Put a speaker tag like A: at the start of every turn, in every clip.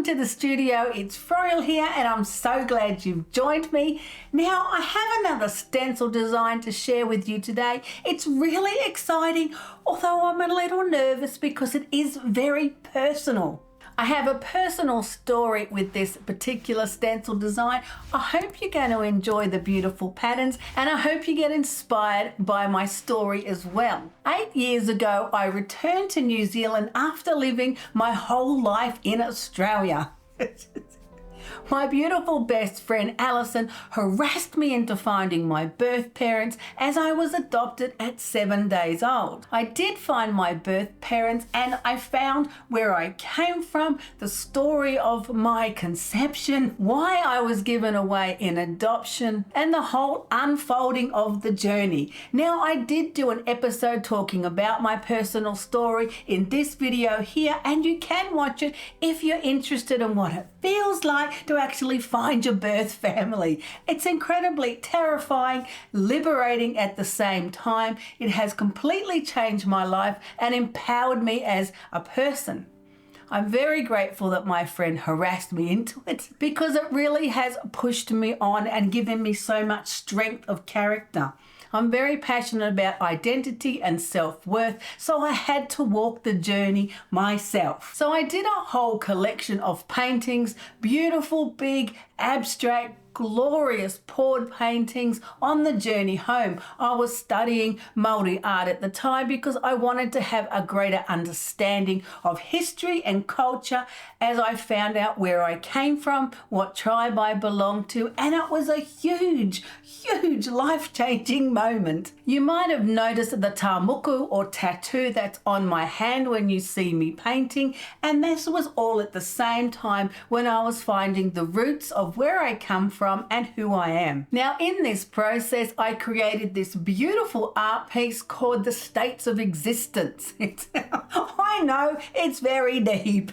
A: to the studio. It's Froyle here and I'm so glad you've joined me. Now I have another stencil design to share with you today. It's really exciting, although I'm a little nervous because it is very personal. I have a personal story with this particular stencil design. I hope you're going to enjoy the beautiful patterns and I hope you get inspired by my story as well. 8 years ago, I returned to New Zealand after living my whole life in Australia. My beautiful best friend Alison harassed me into finding my birth parents as I was adopted at 7 days old. I did find my birth parents and I found where I came from, the story of my conception, why I was given away in adoption, and the whole unfolding of the journey. Now I did do an episode talking about my personal story in this video here, and you can watch it if you're interested in what it feels like to actually find your birth family. It's incredibly terrifying, liberating at the same time. It has completely changed my life and empowered me as a person. I'm very grateful that my friend harassed me into it because it really has pushed me on and given me so much strength of character. I'm very passionate about identity and self-worth, so I had to walk the journey myself. So I did a whole collection of paintings, beautiful, big, abstract, glorious poured paintings on the journey home. I was studying Māori art at the time because I wanted to have a greater understanding of history and culture as I found out where I came from, what tribe I belonged to, and it was a huge life-changing moment. You might have noticed the tamuku or tattoo that's on my hand when you see me painting, and this was all at the same time when I was finding the roots of where I come from and who I am. Now in this process I created this beautiful art piece called the States of Existence. I know it's very deep.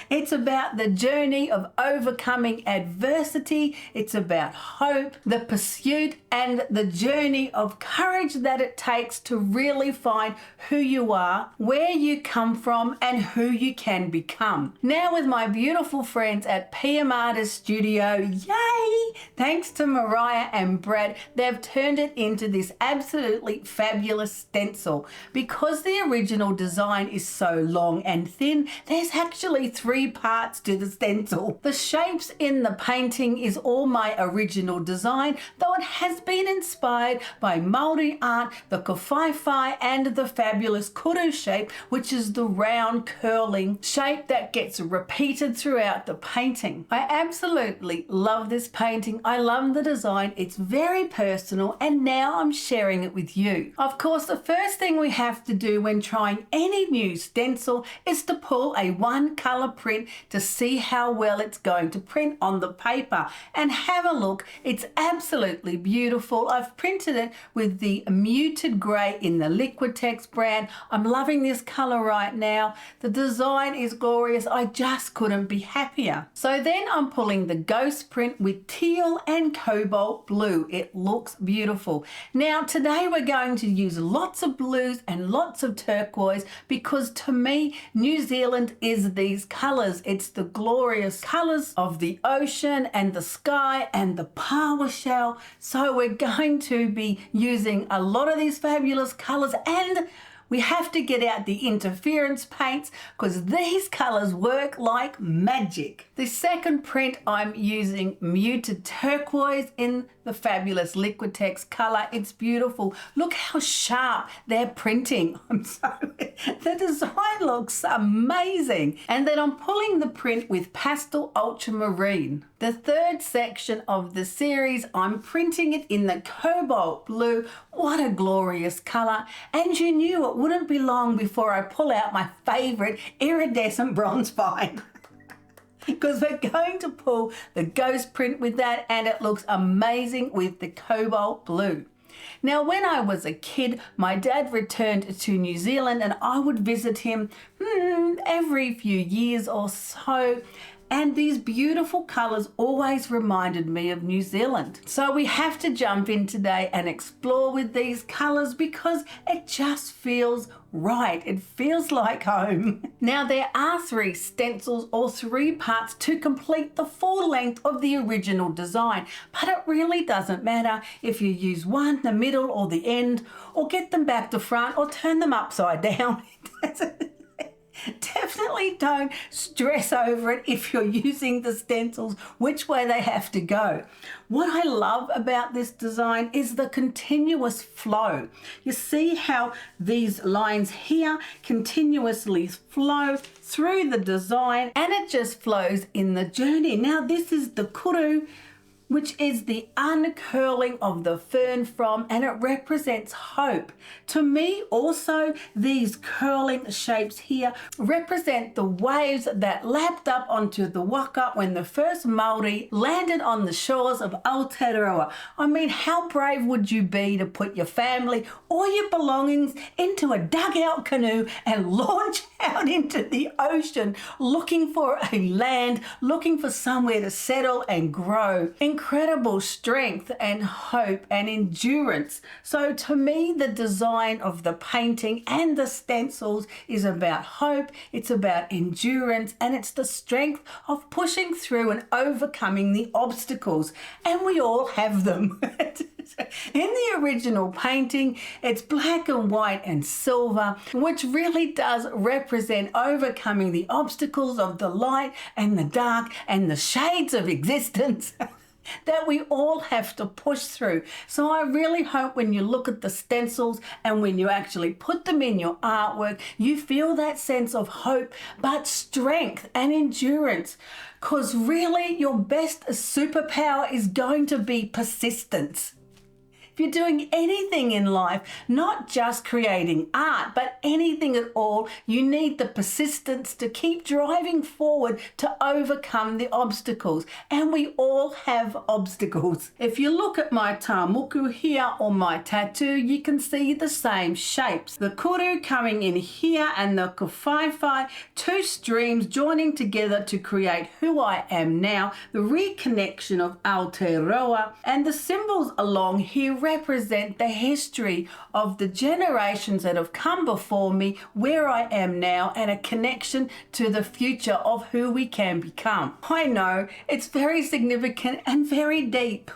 A: It's about the journey of overcoming adversity. It's about hope, the pursuit and the journey of courage that it takes to really find who you are, where you come from and who you can become. Now with my beautiful friends at PM Artist Studio, yay! Thanks to Mariah and Brad, they've turned it into this absolutely fabulous stencil. Because the original design is so long and thin, there's actually 3 parts to the stencil. The shapes in the painting is all my original design, though it has been inspired by Māori art, the kawhaiwhai and the fabulous kuru shape, which is the round curling shape that gets repeated throughout the painting. I absolutely love this painting. I love the design. It's very personal and now I'm sharing it with you. Of course, the first thing we have to do when trying any new stencil is to pull a 1-color print to see how well it's going to print on the paper and have a look. It's absolutely beautiful. I've printed it with the muted gray in the Liquitex brand. I'm loving this color right now. The design is glorious. I just couldn't be happier. So then I'm pulling the ghost print with teal and cobalt blue. It looks beautiful. Now today we're going to use lots of blues and lots of turquoise because to me New Zealand is these colors. It's the glorious colors of the ocean and the sky and the paua shell. So we're going to be using a lot of these fabulous colors, and we have to get out the interference paints because these colors work like magic. The second print I'm using muted turquoise in the fabulous Liquitex color. It's beautiful. Look how sharp they're printing. The design looks amazing. And then I'm pulling the print with pastel ultramarine. The third section of the series, I'm printing it in the cobalt blue. What a glorious color. And you knew it wouldn't be long before I pull out my favorite iridescent bronze vine. Because we're going to pull the ghost print with that and it looks amazing with the cobalt blue. Now when I was a kid, my dad returned to New Zealand and I would visit him every few years or so. And these beautiful colours always reminded me of New Zealand. So we have to jump in today and explore with these colours because it just feels right. It feels like home. Now there are 3 stencils or 3 parts to complete the full length of the original design, but it really doesn't matter if you use one, the middle or the end, or get them back to front or turn them upside down. Definitely don't stress over it if you're using the stencils, which way they have to go. What I love about this design is the continuous flow. You see how these lines here continuously flow through the design and it just flows in the journey. Now this is the kuru, which is the uncurling of the fern frond, and it represents hope. To me also, these curling shapes here represent the waves that lapped up onto the waka when the first Māori landed on the shores of Aotearoa. I mean, how brave would you be to put your family or your belongings into a dugout canoe and launch out into the ocean looking for a land, looking for somewhere to settle and grow? Incredible strength and hope and endurance. So to me, the design of the painting and the stencils is about hope, it's about endurance, and it's the strength of pushing through and overcoming the obstacles. And we all have them. In the original painting, it's black and white and silver, which really does represent overcoming the obstacles of the light and the dark and the shades of existence that we all have to push through. So I really hope when you look at the stencils and when you actually put them in your artwork, you feel that sense of hope, but strength and endurance. Because really your best superpower is going to be persistence. If you're doing anything in life, not just creating art, but anything at all, you need the persistence to keep driving forward to overcome the obstacles. And we all have obstacles. If you look at my tamuku here or my tattoo, you can see the same shapes. The kuru coming in here and the kawhaiwhai, 2 streams joining together to create who I am now, the reconnection of Aotearoa, and the symbols along here represent the history of the generations that have come before me, where I am now, and a connection to the future of who we can become. I know it's very significant and very deep.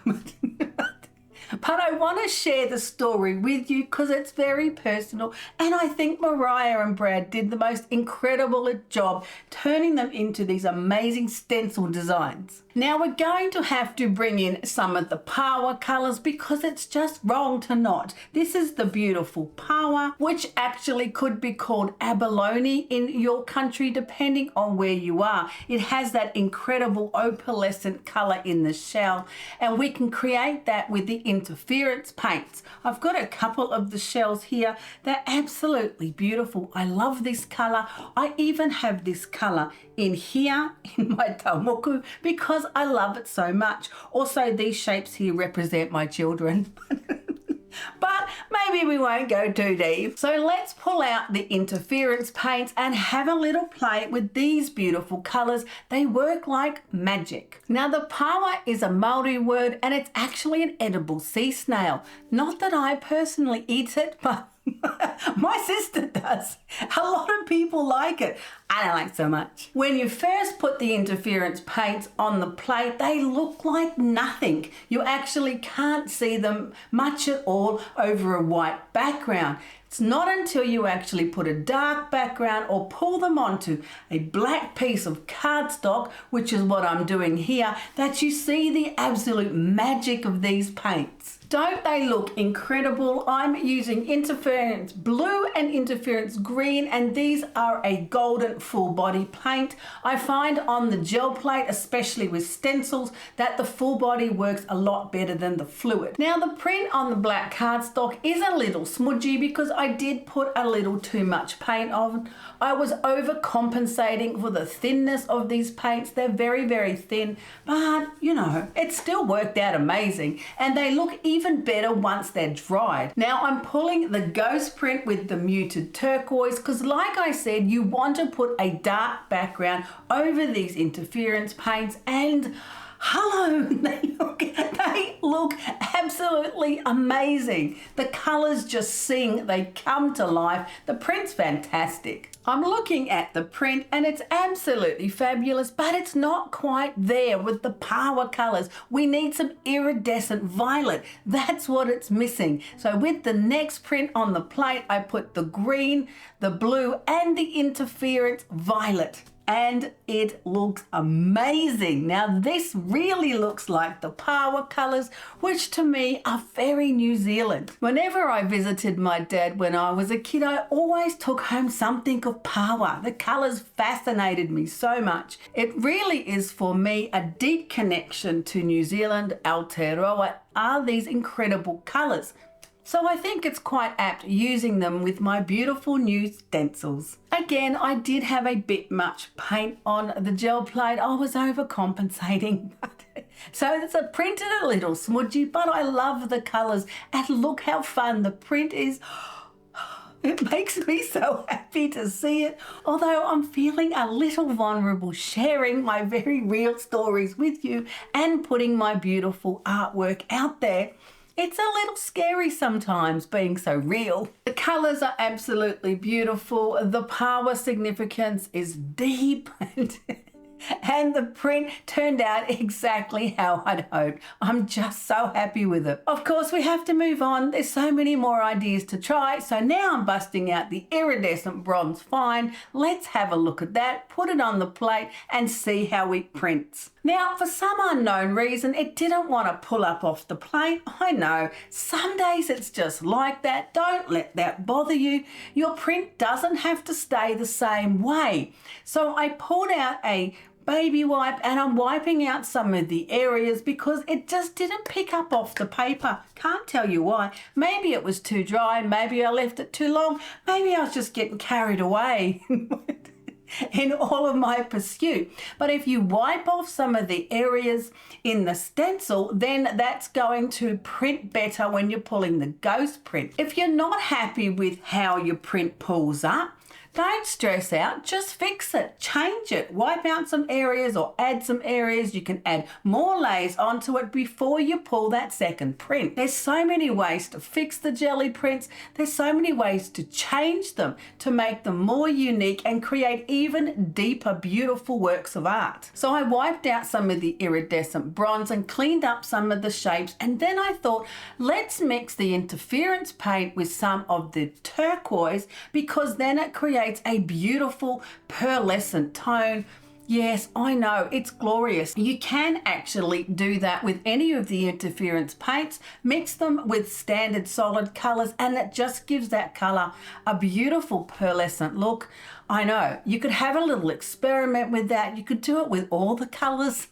A: But I want to share the story with you because it's very personal, and I think Mariah and Brad did the most incredible job turning them into these amazing stencil designs. Now we're going to have to bring in some of the power colours because it's just wrong to not. This is the beautiful power, which actually could be called abalone in your country depending on where you are. It has that incredible opalescent colour in the shell, and we can create that with the interference paints. I've got a couple of the shells here. They're absolutely beautiful. I love this colour. I even have this colour in here in my tamuku because I love it so much. Also, these shapes here represent my children. But maybe we won't go too deep. So let's pull out the interference paints and have a little play with these beautiful colours. They work like magic. Now the pawa is a Māori word and it's actually an edible sea snail. Not that I personally eat it, but my sister does. A lot of people like it. I don't like so much. When you first put the interference paints on the plate, they look like nothing. You actually can't see them much at all over a white background. It's not until you actually put a dark background or pull them onto a black piece of cardstock, which is what I'm doing here, that you see the absolute magic of these paints. Don't they look incredible? I'm using interference blue and interference green, and these are a golden full body paint. I find on the gel plate, especially with stencils, that the full body works a lot better than the fluid. Now the print on the black cardstock is a little smudgy because I did put a little too much paint on. I was overcompensating for the thinness of these paints. They're very, very thin, but you know, it still worked out amazing, and they look even even better once they're dried. Now I'm pulling the ghost print with the muted turquoise because, like I said, you want to put a dark background over these interference paints, and hello, they look absolutely amazing. The colors just sing, they come to life. The print's fantastic. I'm looking at the print and it's absolutely fabulous, but it's not quite there with the power colors. We need some iridescent violet. That's what it's missing. So with the next print on the plate, I put the green, the blue, and the interference violet. And it looks amazing. Now this really looks like the power colors, which to me are very New Zealand. Whenever I visited my dad when I was a kid, I always took home something of power. The colors fascinated me so much. It really is for me a deep connection to New Zealand. Aotearoa are these incredible colors. So I think it's quite apt using them with my beautiful new stencils. Again, I did have a bit much paint on the gel plate. I was overcompensating. So it's printed a little smudgy, but I love the colours and look how fun the print is. It makes me so happy to see it. Although I'm feeling a little vulnerable sharing my very real stories with you and putting my beautiful artwork out there. It's a little scary sometimes being so real. The colours are absolutely beautiful. The power significance is deep and the print turned out exactly how I'd hoped. I'm just so happy with it. Of course, we have to move on. There's so many more ideas to try. So now I'm busting out the iridescent bronze fine. Let's have a look at that, put it on the plate and see how it prints. Now, for some unknown reason, it didn't want to pull up off the plate. I know, some days it's just like that. Don't let that bother you. Your print doesn't have to stay the same way. So I pulled out a baby wipe and I'm wiping out some of the areas because it just didn't pick up off the paper. Can't tell you why. Maybe it was too dry, maybe I left it too long, maybe I was just getting carried away in all of my pursuit. But if you wipe off some of the areas in the stencil, then that's going to print better when you're pulling the ghost print. If you're not happy with how your print pulls up, don't stress out, just fix it, change it, wipe out some areas or add some areas. You can add more layers onto it before you pull that second print. There's so many ways to fix the Gelli prints. There's so many ways to change them to make them more unique and create even deeper, beautiful works of art. So I wiped out some of the iridescent bronze and cleaned up some of the shapes, and then I thought, let's mix the interference paint with some of the turquoise because then it creates a beautiful pearlescent tone. Yes, I know, it's glorious. You can actually do that with any of the interference paints, mix them with standard solid colors, and it just gives that color a beautiful pearlescent look. I know, you could have a little experiment with that. You could do it with all the colors.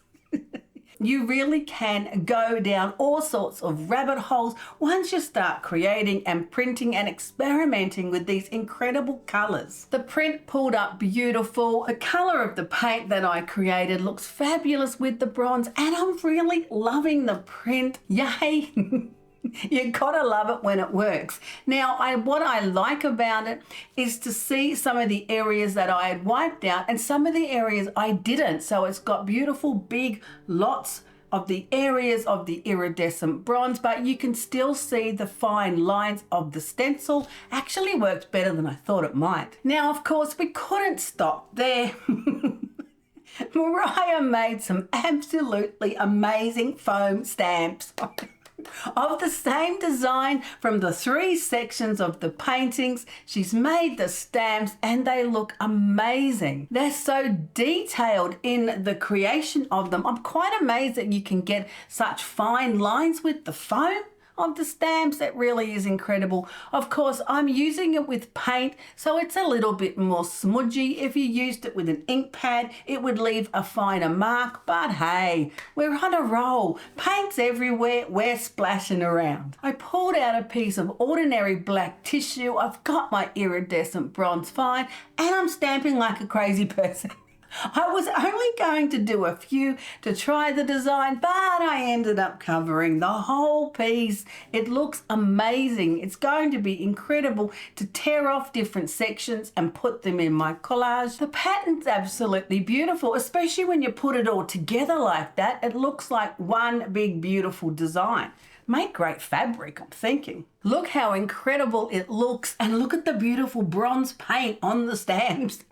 A: You really can go down all sorts of rabbit holes once you start creating and printing and experimenting with these incredible colors. The print pulled up beautiful. The color of the paint that I created looks fabulous with the bronze, and I'm really loving the print. Yay! You gotta love it when it works. Now, what I like about it is to see some of the areas that I had wiped out and some of the areas I didn't. So it's got beautiful big lots of the areas of the iridescent bronze, but you can still see the fine lines of the stencil. Actually worked better than I thought it might. Now, of course, we couldn't stop there. Mariah made some absolutely amazing foam stamps of the same design from the 3 sections of the paintings. She's made the stamps and they look amazing. They're so detailed in the creation of them. I'm quite amazed that you can get such fine lines with the foam of the stamps. It really is incredible. Of course, I'm using it with paint, so it's a little bit more smudgy. If you used it with an ink pad, it would leave a finer mark, but hey, we're on a roll. Paint's everywhere, we're splashing around. I pulled out a piece of ordinary black tissue. I've got my iridescent bronze fine, and I'm stamping like a crazy person. I was only going to do a few to try the design, but I ended up covering the whole piece. It looks amazing. It's going to be incredible to tear off different sections and put them in my collage. The pattern's absolutely beautiful, especially when you put it all together like that. It looks like one big beautiful design. Make great fabric, I'm thinking. Look how incredible it looks, and look at the beautiful bronze paint on the stamps.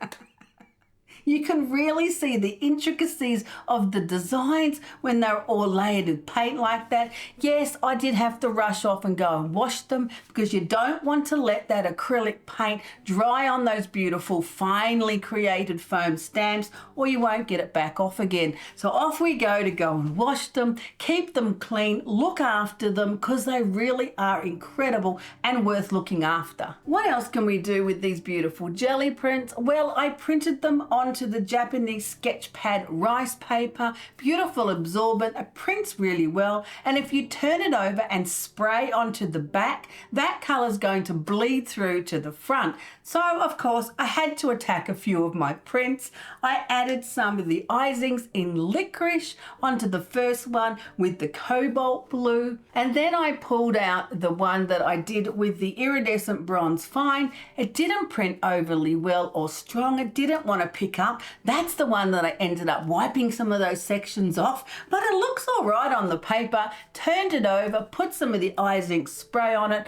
A: You can really see the intricacies of the designs when they're all layered in paint like that. Yes, I did have to rush off and go and wash them because you don't want to let that acrylic paint dry on those beautiful, finely created foam stamps, or you won't get it back off again. So off we go and wash them, keep them clean, look after them because they really are incredible and worth looking after. What else can we do with these beautiful jelly prints? Well, I printed them onto the Japanese sketch pad rice paper. Beautiful absorbent, it prints really well, and if you turn it over and spray onto the back, that color is going to bleed through to the front. So of course I had to attack a few of my prints. I added some of the icings in licorice onto the first one with the cobalt blue, and then I pulled out the one that I did with the iridescent bronze fine. It didn't print overly well or strong. It didn't want to pick up. That's the one that I ended up wiping some of those sections off, but it looks all right on the paper. Turned it over, put some of the icing spray on it.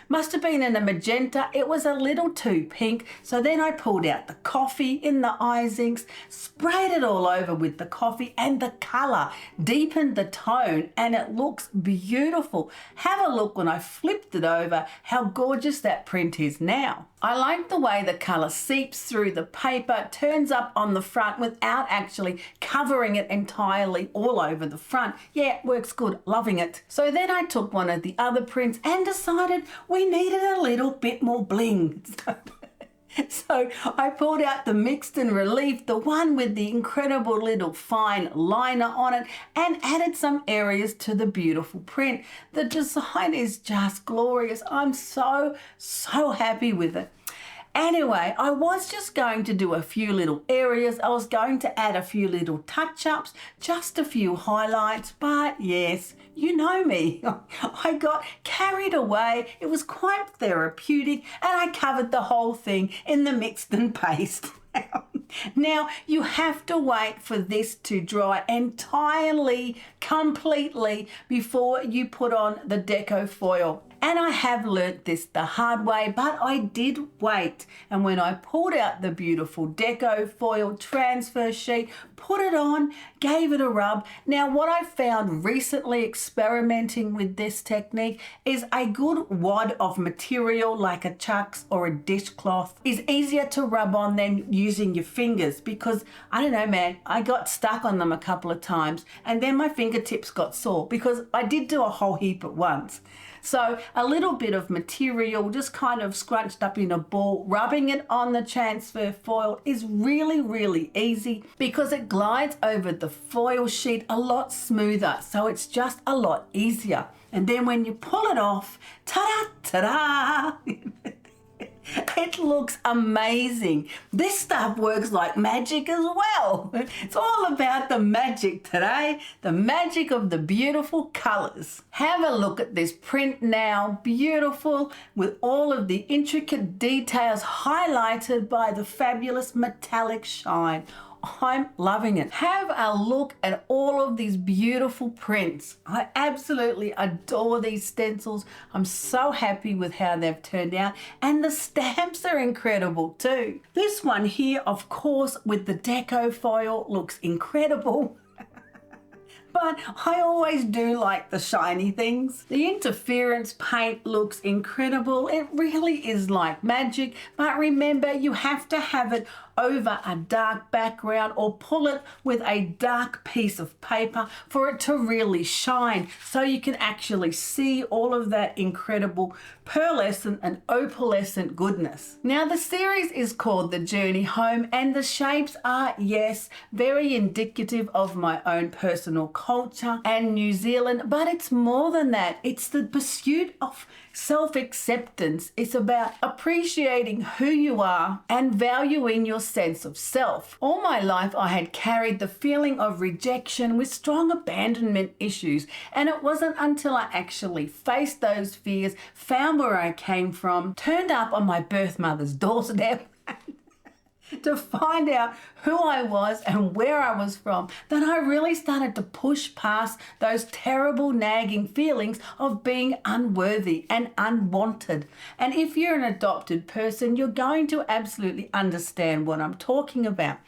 A: Must have been in a magenta. It was a little too pink. So then I pulled out the coffee in the icings, sprayed it all over with the coffee, and the color deepened the tone, and it looks beautiful. Have a look when I flipped it over, how gorgeous that print is now. I like the way the color seeps through the paper, turns up on the front without actually covering it entirely all over the front. Yeah, it works good, loving it. So then I took one of the other prints and decided we needed a little bit more bling. So I pulled out the Mixed and Relief, the one with the incredible little fine liner on it, and added some areas to the beautiful print. The design is just glorious. I'm so happy with it. Anyway, I was just going to do a few little areas. I was going to add a few little touch-ups, just a few highlights, but yes, you know me. I got carried away. It was quite therapeutic, and I covered the whole thing in the mixed and paste. Now, you have to wait for this to dry entirely, completely before you put on the deco foil. And I have learnt this the hard way, but I did wait. And when I pulled out the beautiful deco foil transfer sheet, put it on, gave it a rub. Now, what I found recently experimenting with this technique is a good wad of material like a chucks or a dishcloth is easier to rub on than using your fingers, because I don't know, man, I got stuck on them a couple of times and then my fingertips got sore because I did do a whole heap at once. So a little bit of material just kind of scrunched up in a ball, rubbing it on the transfer foil is really easy because it glides over the foil sheet a lot smoother. So it's just a lot easier. And then when you pull it off, ta-da, ta-da! It looks amazing. This stuff works like magic as well. It's all about the magic today, the magic of the beautiful colors. Have a look at this print now. Beautiful, with all of the intricate details highlighted by the fabulous metallic shine. I'm loving it. Have a look at all of these beautiful prints. I absolutely adore these stencils. I'm so happy with how they've turned out, and the stamps are incredible too. This one here, of course, with the deco foil looks incredible. But I always do like the shiny things. The interference paint looks incredible. It really is like magic. But remember, you have to have it over a dark background or pull it with a dark piece of paper for it to really shine, so you can actually see all of that incredible pearlescent and opalescent goodness. Now, the series is called The Journey Home, and the shapes are, yes, very indicative of my own personal culture and New Zealand, but it's more than that. It's the pursuit of self-acceptance. It's about appreciating who you are and valuing yourself sense of self. All my life I had carried the feeling of rejection with strong abandonment issues, and it wasn't until I actually faced those fears, found where I came from, turned up on my birth mother's doorstep to find out who I was and where I was from, that I really started to push past those terrible nagging feelings of being unworthy and unwanted. And if you're an adopted person, you're going to absolutely understand what I'm talking about.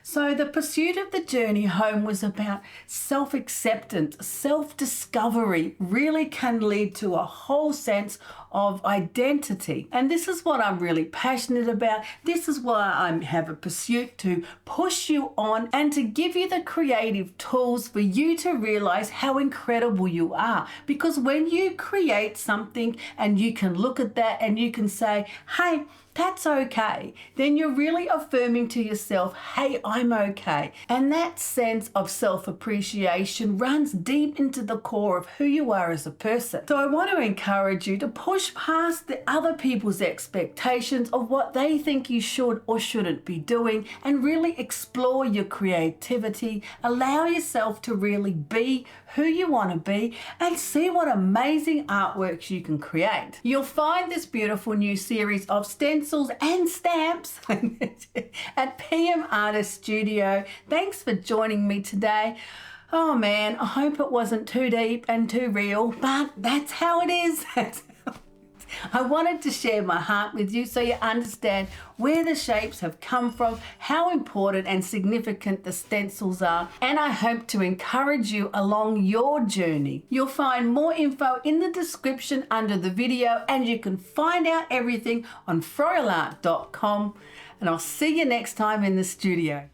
A: So the pursuit of the journey home was about self-acceptance, self-discovery, really can lead to a whole sense of identity. And this is what I'm really passionate about. This is why I have a pursuit to push you on and to give you the creative tools for you to realize how incredible you are. Because when you create something and you can look at that and you can say, hey, that's okay, then you're really affirming to yourself, hey, I'm okay. And that sense of self-appreciation runs deep into the core of who you are as a person. So I want to encourage you to push past the other people's expectations of what they think you should or shouldn't be doing and really explore your creativity. Allow yourself to really be who you want to be and see what amazing artworks you can create. You'll find this beautiful new series of stencils and stamps at PM Artist Studio. Thanks for joining me today. Oh man, I hope it wasn't too deep and too real, but that's how it is. I wanted to share my heart with you so you understand where the shapes have come from, how important and significant the stencils are, and I hope to encourage you along your journey. You'll find more info in the description under the video, and you can find out everything on froyalart.com, and I'll see you next time in the studio.